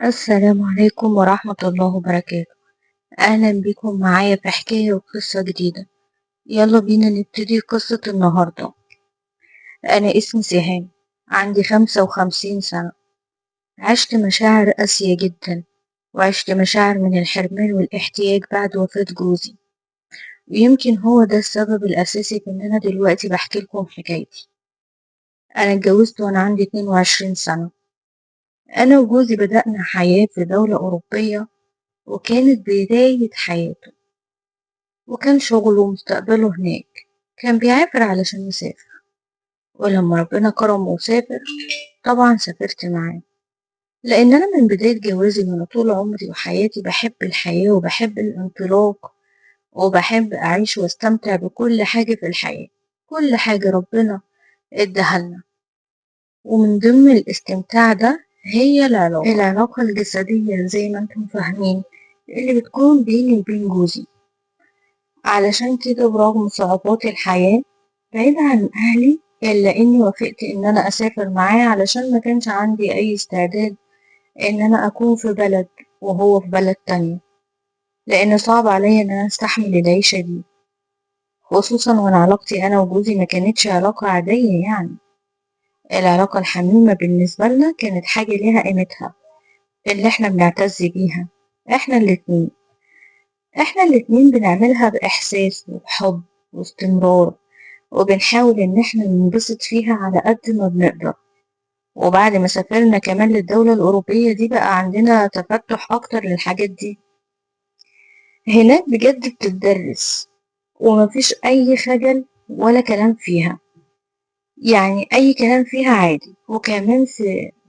السلام عليكم ورحمة الله وبركاته. أهلا بكم معايا في حكاية وقصة جديدة. يلا بينا نبتدي قصة النهاردة. أنا اسمي سهام، عندي 55 سنة. عشت مشاعر قاسية جدا، وعشت مشاعر من الحرمان والاحتياج بعد وفاة جوزي، ويمكن هو ده السبب الأساسي في إن أنا دلوقتي بحكي لكم حكايتي. أنا اتجوزت وأنا عندي 22 سنة. أنا وجوزي بدأنا حياة في دولة أوروبية، وكانت بداية حياته، وكان شغله ومستقبله هناك. كان بيعافر علشان يسافر، ولما ربنا كرمه وسافر طبعا سافرت معاه، لأن أنا من بداية جوازي وأنا طول عمري وحياتي بحب الحياة وبحب الانطلاق، وبحب أعيش واستمتع بكل حاجة في الحياة، كل حاجة ربنا اداها لنا. ومن ضمن الاستمتاع ده هي العلاقة الجسدية زي ما انتم فاهمين، اللي بتكون بيني وبين جوزي. علشان كده برغم صعوبات الحياة بعيد عن أهلي، إلا إني وافقت إن أنا أسافر معاه، علشان ما كانش عندي أي استعداد إن أنا أكون في بلد وهو في بلد تانية، لأن صعب عليا إن أنا أستحمل العيشة دي، خصوصا وأن علاقتي أنا وجوزي ما كانتش علاقة عادية يعني. العلاقة الحميمة بالنسبة لنا كانت حاجة ليها قيمتها، اللي إحنا بنعتز بيها. إحنا الاتنين إحنا الاتنين بنعملها بإحساس وبحب واستمرار، وبنحاول إن إحنا ننبسط فيها على قد ما بنقدر. وبعد ما سافرنا كمان للدولة الأوروبية دي بقى عندنا تفتح أكتر للحاجات دي. هناك بجد بتدرس، ومفيش أي خجل ولا كلام فيها، يعني أي كلام فيها عادي. وكمان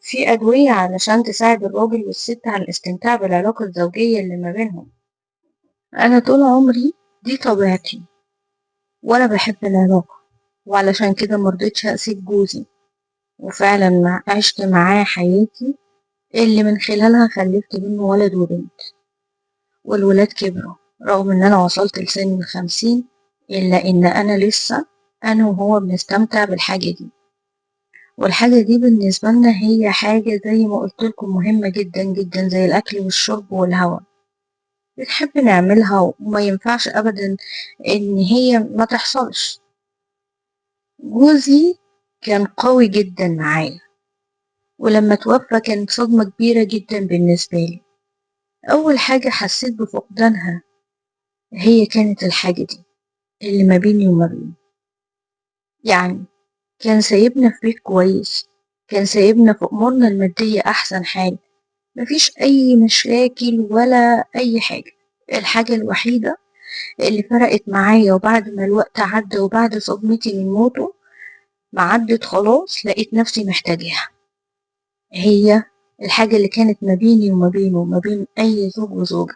في أدوية علشان تساعد الراجل والست على الاستمتاع بالعلاقة الزوجية اللي ما بينهم. أنا طول عمري دي طبيعتي، وأنا بحب العلاقة، وعلشان كده مرضتش أسيب جوزي. وفعلا عشت معاه حياتي اللي من خلالها خلفت منه ولد وبنت، والولاد كبروا. رغم ان انا وصلت لسن ال50، الا ان انا لسه انا وهو بنستمتع بالحاجة دي. والحاجة دي بالنسبة لنا هي حاجة زي ما قلت لكم مهمة جدا جدا، زي الاكل والشرب والهواء. بنحب نعملها، وما ينفعش ابدا ان هي ما تحصلش. جوزي كان قوي جدا معايا، ولما توفى كانت صدمة كبيرة جدا بالنسبة لي. أول حاجة حسيت بفقدانها هي كانت الحاجة دي اللي ما بيني وما بينه. يعني كان سايبنا في بيت كويس، كان سايبنا في أمورنا المادية أحسن حال، مفيش أي مشاكل ولا أي حاجة. الحاجة الوحيدة اللي فرقت معايا وبعد ما الوقت عدى وبعد صدمتي من موته ما عدت خلاص لقيت نفسي محتاجاها، هي الحاجة اللي كانت ما بيني وما بينه وما بين أي زوج وزوجة.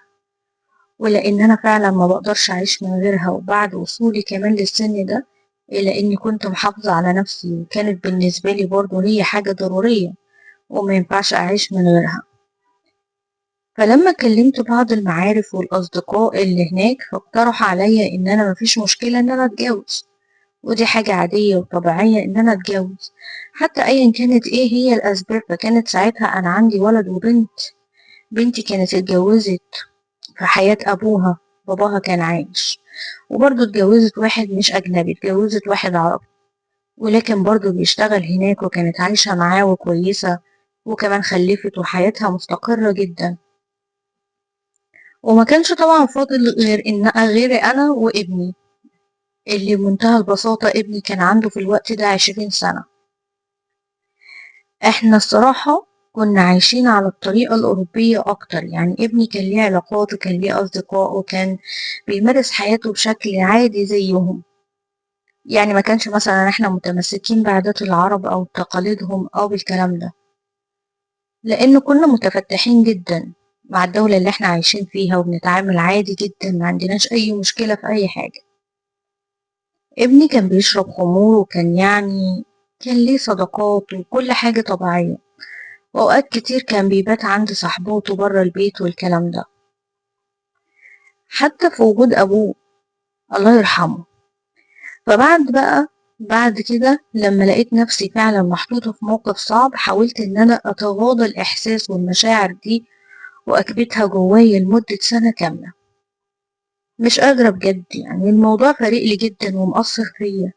ولأن أنا فعلا ما بقدرش أعيش من غيرها، وبعد وصولي كمان للسن ده إلا إني كنت محافظة على نفسي، وكانت بالنسبة لي برضه هي حاجة ضرورية وما ينفعش أعيش من غيرها. فلما كلمت بعض المعارف والأصدقاء اللي هناك فاقترحوا عليا إن أنا مفيش مشكلة إن أنا أتجوز، ودي حاجة عادية وطبيعية إن أنا أتجوز حتى أيا كانت إيه هي الأسباب. فكانت ساعتها أنا عندي ولد وبنت. بنتي كانت اتجوزت في حياة أبوها، باباها كان عايش، وبرضه اتجوزت واحد مش أجنبي، اتجوزت واحد عربي، ولكن برضه بيشتغل هناك وكانت عايشة معاه وكويسة، وكمان خلفت وحياتها مستقرة جدا. وما كانش طبعا فاضل غيري أنا وابني، اللي بمنتهى البساطة ابني كان عنده في الوقت ده 20 سنة. احنا الصراحة كنا عايشين على الطريقة الأوروبية أكتر، يعني ابني كان ليه علاقات وكان ليه أصدقاء وكان بيمارس حياته بشكل عادي زيهم. يعني ما كانش مثلا احنا متمسكين بعادات العرب أو تقاليدهم أو بالكلام ده، لأن كنا متفتحين جدا مع الدولة اللي احنا عايشين فيها، وبنتعامل عادي جدا، ما عندناش أي مشكلة في أي حاجة. ابني كان بيشرب خمور، وكان يعني كان ليه صداقات وكل حاجة طبيعية، وأوقات كتير كان بيبات عند صاحباته برا البيت والكلام ده، حتى في وجود أبوه الله يرحمه. فبعد بقى بعد كده لما لقيت نفسي فعلا محطوطة في موقف صعب حاولت ان انا اتغاضى الاحساس والمشاعر دي واكبتها جوايا لمدة سنة كاملة. مش قادرة بجد، يعني الموضوع فارق لي جدا ومأثر فيا،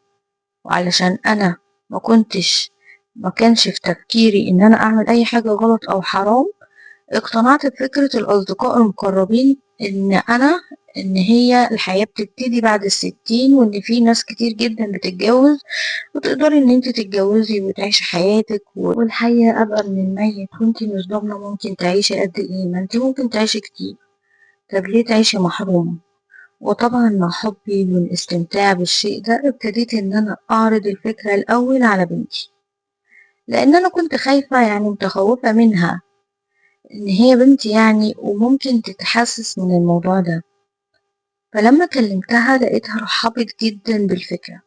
وعلشان انا ما كنتش ما كانش في تفكيري ان انا اعمل اي حاجة غلط او حرام، اقتنعت بفكرة الأصدقاء المقربين إن هي الحياة بتبتدي بعد ال60، وإن في ناس كتير جدا بتتجوز، وتقدري إن انت تتجوزي وتعيشي حياتك، والحياة أبقى من الميت، وانت مش ضامنة ممكن تعيشي قد ايه، ما انت ممكن تعيشي كتير، طب ليه تعيشي محرومة؟ وطبعا مع حبي والاستمتاع بالشيء ده ابتديت إن أنا أعرض الفكرة الأول على بنتي، لأن أنا كنت خايفة، يعني متخوفة منها، إن هي بنتي يعني وممكن تتحسس من الموضوع ده. فلما كلمتها لقيتها رحبت جدا بالفكرة،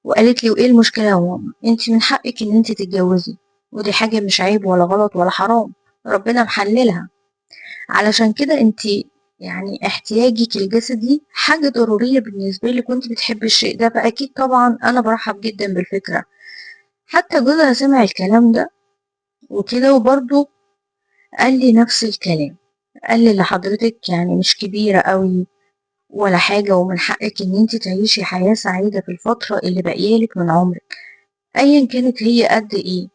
وقالت لي: وإيه المشكلة يا ماما؟ انتي من حقك إن انتي تتجوزي، ودي حاجة مش عيب ولا غلط ولا حرام، ربنا محللها. علشان كده انتي يعني احتياجك الجسدي حاجة ضرورية بالنسبة لك، وانتي بتحبي الشيء ده، فأكيد طبعا أنا برحب جدا بالفكرة. حتى جوزها سمع الكلام ده وكده، وبرضه قال لي نفس الكلام، قال لي: اللي حضرتك يعني مش كبيرة قوي ولا حاجة، ومن حقك ان انت تعيشي حياة سعيدة في الفترة اللي باقيالك من عمرك، ايا كانت هي قد ايه.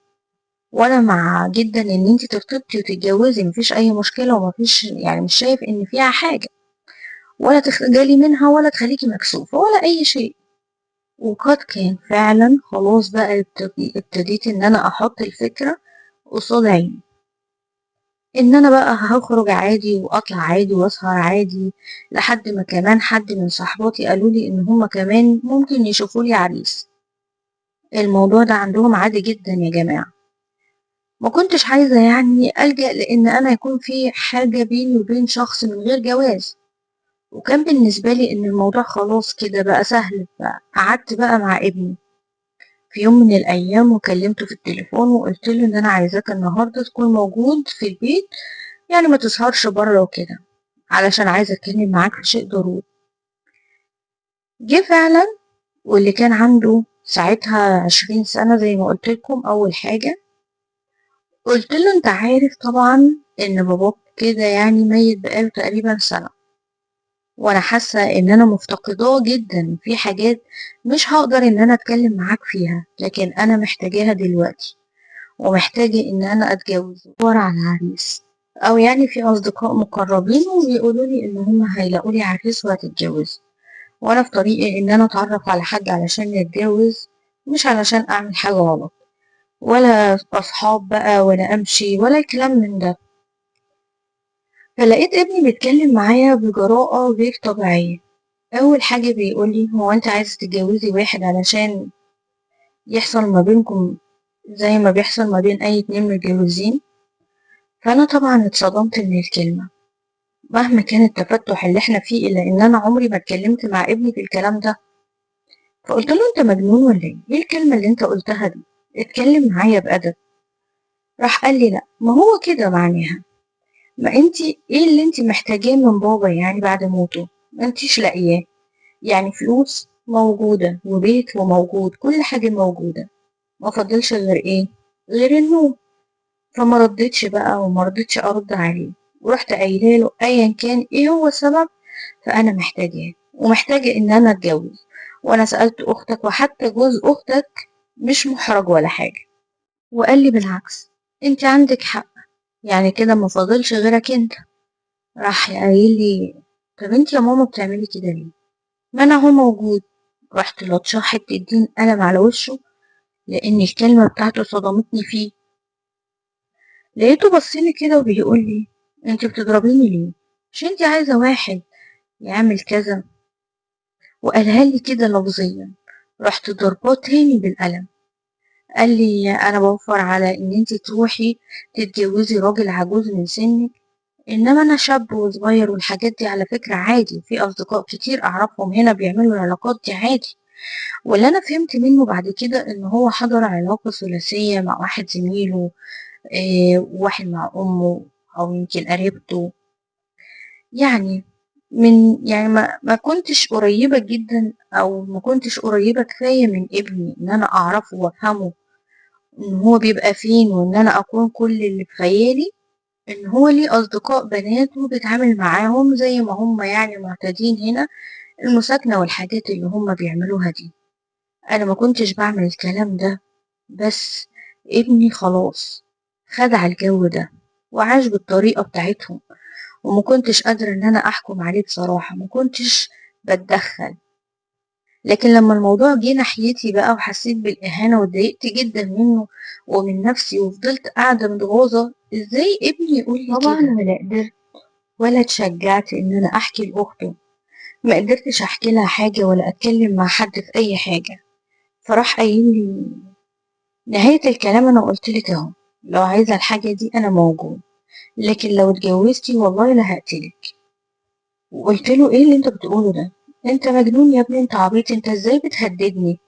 وانا مع جدا ان انت ترتبطي وتتجوزي، مفيش اي مشكلة، ومفيش يعني مش شايف ان فيها حاجة، ولا تخجلي منها ولا تخليكي مكسوفة ولا اي شيء. وقد كان فعلا خلاص بقى ابتديت ان انا احط الفكرة قصاد عيني، ان انا بقى هخرج عادي واطلع عادي واسهر عادي، لحد ما كمان حد من صحباتي قالوا لي ان هما كمان ممكن يشوفوا لي عريس. الموضوع ده عندهم عادي جدا يا جماعة. ما كنتش عايزة يعني ألجأ لان انا يكون في حاجة بيني وبين شخص من غير جواز، وكان بالنسبة لي ان الموضوع خلاص كده بقى سهل. فقعدت بقى مع ابني في يوم من الايام وكلمته في التليفون وقلت له ان انا عايزاك النهارده تكون موجود في البيت، يعني ما تسهرش بره وكده، علشان عايزة اتكلم معاك في شيء ضروري. جه فعلا، واللي كان عنده ساعتها 20 سنة زي ما قلت لكم. أول حاجة قلت له: أنت عارف طبعا إن باباك كده يعني ميت بقاله تقريبا سنة، وأنا حاسة إن أنا مفتقداه جدا في حاجات مش هقدر إن أنا أتكلم معاك فيها، لكن أنا محتاجاها دلوقتي، ومحتاجة إن أنا أتجوز وأدور على عريس، أو يعني في أصدقاء مقربين وبيقولوا لي إن هم هيلاقوا لي عريس وهتتجوز، وانا في طريقي ان انا اتعرف على حد علشان نتجوز، مش علشان اعمل حاجة غلط، ولا اصحاب بقى ولا امشي ولا كلام من ده. فلقيت ابني بيتكلم معايا بجراءة غير طبيعية. اول حاجة بيقولي: هو انت عايزة تتجوزي واحد علشان يحصل ما بينكم زي ما بيحصل ما بين اي اتنين متجوزين؟ فانا طبعا اتصدمت من الكلمة، مهما كان التفتح اللي احنا فيه، الا ان انا عمري ما اتكلمت مع ابني في الكلام ده. فقلت له: انت مجنون ولا ايه؟ ايه الكلمة اللي انت قلتها دي؟ اتكلم معايا بأدب. راح قال لي: لا، ما هو كده معناها، ما انتي ايه اللي انتي محتاجاه من بابا يعني بعد موته؟ ما انتيش لاقياه، يعني فلوس موجودة وبيت وموجود، كل حاجة موجودة، ما فضلش غير ايه؟ غير النوم. فما ردتش بقى، وما رضيتش ارد عليه، ورحت قايله له ايا كان ايه هو السبب، فانا محتاجاه ومحتاجة ان انا اتجوز، وانا سألت اختك وحتى جوز اختك مش محرج ولا حاجة. وقال لي: بالعكس، انت عندك حق، يعني كده ما فاضلش غيرك انت. راح قايل لي: طب انت يا ماما بتعملي كده ليه؟ ما انا هو موجود. رحت لطشاه حتة دين قلم على وشه، لان الكلمة بتاعته صدمتني فيه. لقيته بصلي كده وبيقول لي: انت بتضربيني ليه؟ مش انت عايزة واحد يعمل كذا؟ وقالها لي كده لفظيا. رحت ضرباه تاني بالقلم. قال لي: انا بوفر على ان انت تروحي تتجوزي راجل عجوز من سنك، انما انا شاب وصغير، والحاجات دي على فكرة عادي، في اصدقاء كتير اعرفهم هنا بيعملوا العلاقات دي عادي. واللي انا فهمت منه بعد كده ان هو حضر علاقة ثلاثية مع واحد زميله، وواحد مع امه او يمكن قريبته، يعني يعني ما كنتش قريبة جدا، أو ما كنتش قريبة كفاية من ابني إن أنا أعرفه وأفهمه إن هو بيبقى فين، وإن أنا أكون كل اللي في خيالي إن هو ليه أصدقاء بنات وبيتعامل معاهم زي ما هم يعني معتادين هنا المساكنة والحاجات اللي هم بيعملوها دي. أنا ما كنتش بعمل الكلام ده، بس ابني خلاص خد على الجو ده وعاش بالطريقة بتاعتهم، وما كنتش قادرة إن أنا أحكم عليه بصراحة، ما كنتش بتدخل. لكن لما الموضوع جه ناحيتي بقى وحسيت بالإهانة واتضايقت جدا منه ومن نفسي، وفضلت قاعدة متغاظة ازاي ابني يقول لي طبعا كده. ولا قدرت ولا اتشجعت إن أنا أحكي لأخته، ما قدرتش أحكي لها حاجة ولا أتكلم مع حد في أي حاجة. فراح قايل لي نهاية الكلام أنا قلتلك أهو، لو عايزة الحاجة دي أنا موجود، لكن لو اتجوزتي والله لا هقتلك. وقلت له ايه اللي انت بتقوله ده؟ انت مجنون يا ابني، انت عبيط، انت ازاي بتهددني؟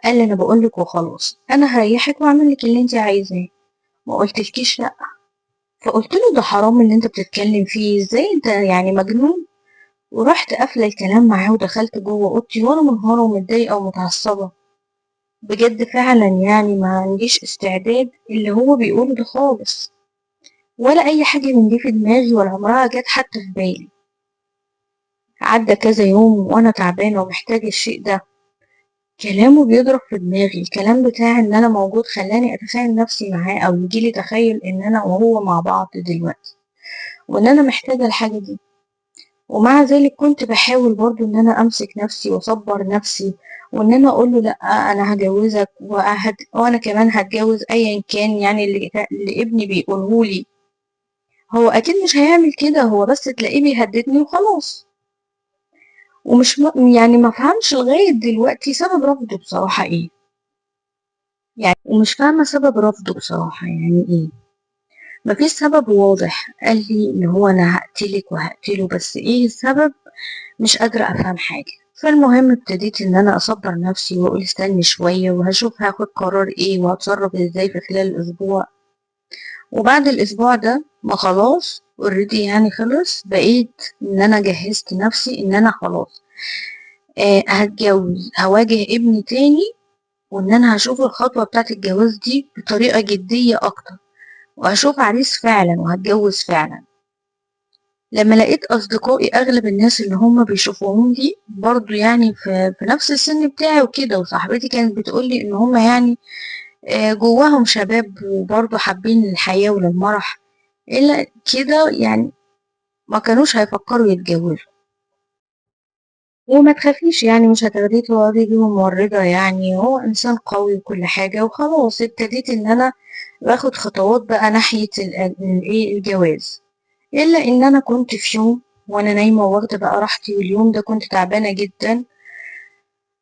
قال لي انا بقولك وخلاص، انا هريحك واعمل لك اللي انت عايزاه، ما قلتلكيش لا. فقلت له ده حرام اللي انت بتتكلم فيه، ازاي انت يعني مجنون؟ ورحت قافله الكلام معاه ودخلت جوه اوضتي وانا منهاره ومتضايقه ومتعصبه. بجد فعلا يعني ما عنديش استعداد اللي هو بيقوله ده خالص، ولا اي حاجه من دي في دماغي، ولا عمرها جت حتى في بالي. عدى كذا يوم وانا تعبانه ومحتاجه الشيء ده. كلامه بيضرب في دماغي، الكلام بتاع ان انا موجود خلاني اتخيل نفسي معاه، او يجيلي تخيل ان انا وهو مع بعض دلوقتي، وان انا محتاجة الحاجة دي. ومع ذلك كنت بحاول برضو ان انا امسك نفسي واصبر نفسي، وان انا اقول له لا انا هجوزك وانا كمان هتجوز ايا كان يعني اللي ابني بيقوله لي. هو اكيد مش هيعمل كده، هو بس تلاقيه بيهددني وخلاص. ومش يعني ما فهمش لغاية دلوقتي سبب رفضه بصراحة ايه، يعني ومش فاهمة سبب رفضه بصراحة يعني ايه. مفيش سبب واضح، قال لي ان هو انا هقتلك وهقتله، بس ايه السبب؟ مش قادرة افهم حاجة. فالمهم ابتديت ان انا اصبر نفسي واقول استني شوية وهشوف هاخد قرار ايه وهتصرف ازاي في خلال الاسبوع. وبعد الاسبوع ده ما خلاص اوريدي يعني خلص، بقيت ان انا جهزت نفسي ان انا خلاص هتجوز، هواجه ابني تاني، وان انا هشوف الخطوة بتاعت الجواز دي بطريقة جدية اكتر، وهشوف عريس فعلا وهتجوز فعلا. لما لقيت اصدقائي اغلب الناس اللي هم بيشوفوهم لي برضو يعني في نفس السن بتاعي وكده، وصاحبتي كانت بتقولي ان هم يعني جواهم شباب وبرضو حابين الحياة وللمرح، الا كده يعني ما كانوش هيفكروا يتجوزوا. وما تخافيش يعني مش هتاخديه تقعدي بيه ممرضة، يعني هو انسان قوي وكل حاجة. وخلاص ابتديت ان انا باخد خطوات بقى ناحية ايه الجواز. الا ان انا كنت في يوم وانا نايمة واخدة بقى راحتي، واليوم ده كنت تعبانة جدا،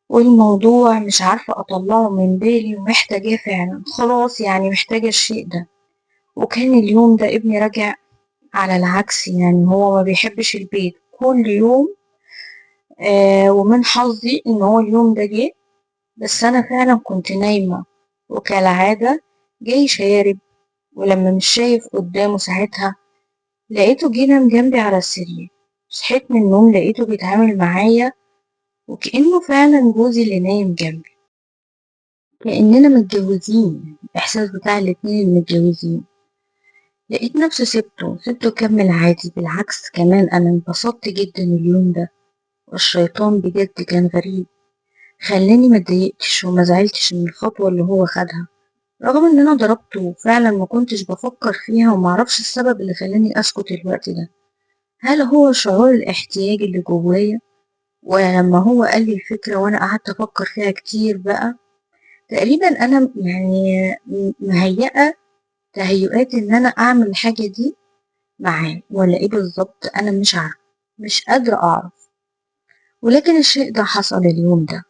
والموضوع مش عارفة اطلعه من بالي ومحتاجاه فعلا خلاص، يعني محتاجة الشيء ده. وكان اليوم ده ابني راجع على العكس، يعني هو ما بيحبش البيت كل يوم. ومن حظي ان هو اليوم ده جه، بس انا فعلا كنت نايمة، وكالعادة جاي شارب. ولما مش شايف قدامه ساعتها لقيته جه نام جنبي على السرير. صحيت من النوم لقيته بيتعامل معايا وكأنه فعلا جوزي اللي نايم جنبي، كأننا متجوزين، الإحساس بتاع الاتنين المتجوزين. لقيت نفسي سبته كمل عادي، بالعكس كمان أنا انبسطت جدا اليوم ده. والشيطان بجد كان غريب، خلاني متضايقتش وما زعلتش من الخطوة اللي هو خدها، رغم ان انا ضربته وفعلا ما كنتش بفكر فيها، ومعرفش السبب اللي خلاني اسكت الوقت ده. هل هو شعور الاحتياج اللي جوايا، ولما هو قال لي الفكرة وانا قعدت افكر فيها كتير بقى، تقريبا انا يعني مهيئة تهيؤات ان انا اعمل الحاجة دي معاه، ولا ايه بالظبط؟ انا مش عارفة، مش قادرة اعرف. ولكن الشيء ده حصل اليوم ده.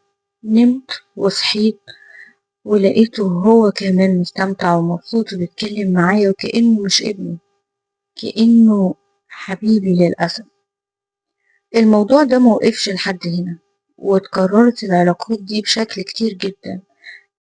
نمت وصحيت ولقيته هو كمان مستمتع ومبسوط وبيتكلم معايا وكأنه مش ابني، كأنه حبيبي. للأسف الموضوع ده موقفش لحد هنا، واتكررت العلاقات دي بشكل كتير جدا.